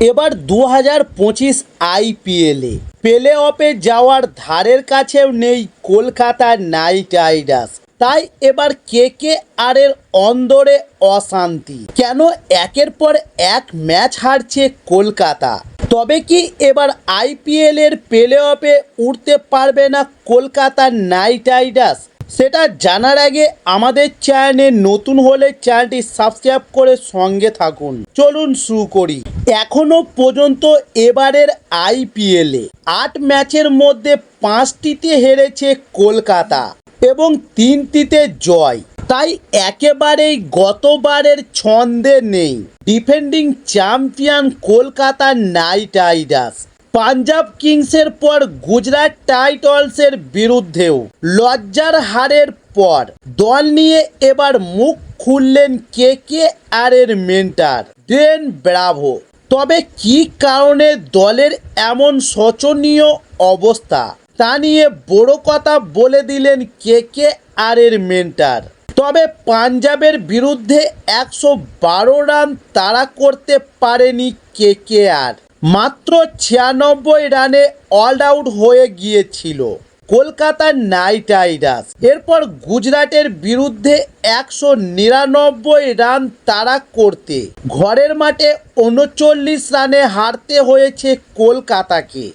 এবার ২০২৫ আইপিএলে প্লে অফে যাওয়ার ধারের কাছেও নেই কলকাতা নাইট রাইডার্স। তাই এবার কেকেআরের অন্দরে অশান্তি। কেন একের পর এক ম্যাচ হারছে কলকাতা? তবে কি এবার আইপিএলের প্লে অফে উঠতে পারবে না কলকাতা নাইট রাইডার্স? সেটা জানার আগে আমাদের চ্যানেলে নতুন হলে চ্যানেলটি সাবস্ক্রাইব করে সঙ্গে থাকুন। চলুন শুরু করি। এখনো পর্যন্ত এবারের আইপিএলে ৮ ম্যাচের মধ্যে ৫টিতে হেরেছে কলকাতা এবং ৩টিতে জয়। তাই একেবারেই গতবারের ছন্দে নেই defending champion Kolkata Knight Riders. Punjab কিংসের পর গুজরাট টাইটান্সের বিরুদ্ধেও লজ্জার হারের পর দল নিয়ে এবার মুখ খুললেন কেকেআরের মেন্টর ডেন ব্রাভো। তবে কী কারণে দলের এমন শোচনীয় অবস্থা তা নিয়ে বড় কথা বলে দিলেন কেকেআরের মেন্টর। তবে পাঞ্জাবের বিরুদ্ধে ১১২ রান তাড়া করতে পারেনি কেকেআর। মাত্র ৯৬ রানে অল আউট হয়ে গিয়েছিল কলকাতা নাইট রাইডার্স। এরপর গুজরাটের বিরুদ্ধে ১৯৯ রান তাড়া করতে ঘরের মাঠে ৩৯ রানে হারতে হয়েছে কলকাতাকে।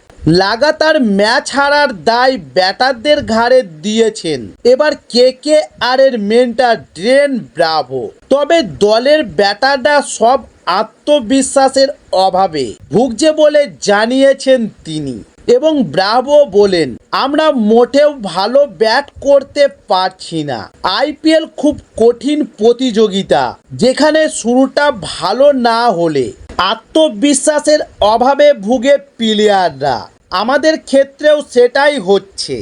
লাগাতার ম্যাচ হারার দায় ব্যাটারদের ঘাড়ে দিয়েছেন এবার কেকেআরের মেন্টর ডেন ব্রাভো। তবে দলের ব্যাটাররা সব আত্মবিশ্বাসের অভাবে ভুগছে বলে জানিয়েছেন তিনি। এবং ব্রাভো বলেন, আমরা মোটেও ভালো ব্যাট করতে পারছি না। আইপিএল খুব কঠিন প্রতিযোগিতা, যেখানে শুরুটা ভালো না হলে আত্মবিশ্বাসের অভাবে ভুগে প্লেয়াররা। আমাদের ক্ষেত্রেও সেটাই হচ্ছে।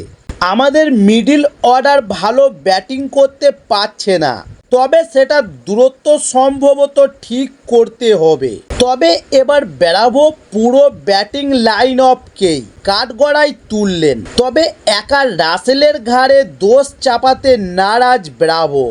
আমাদের মিডল অর্ডার ভালো ব্যাটিং করতে পারছে না, তবে সেটা দূরত্ব সম্ভবত ঠিক করতে হবে। তবে এবার ব্রাভো পুরো ব্যাটিং লাইন আপকেই কাঠগড়ায় তুললেন। তবে একা রাসেলের ঘাড়ে দোষ চাপাতে নারাজ ব্রাভো।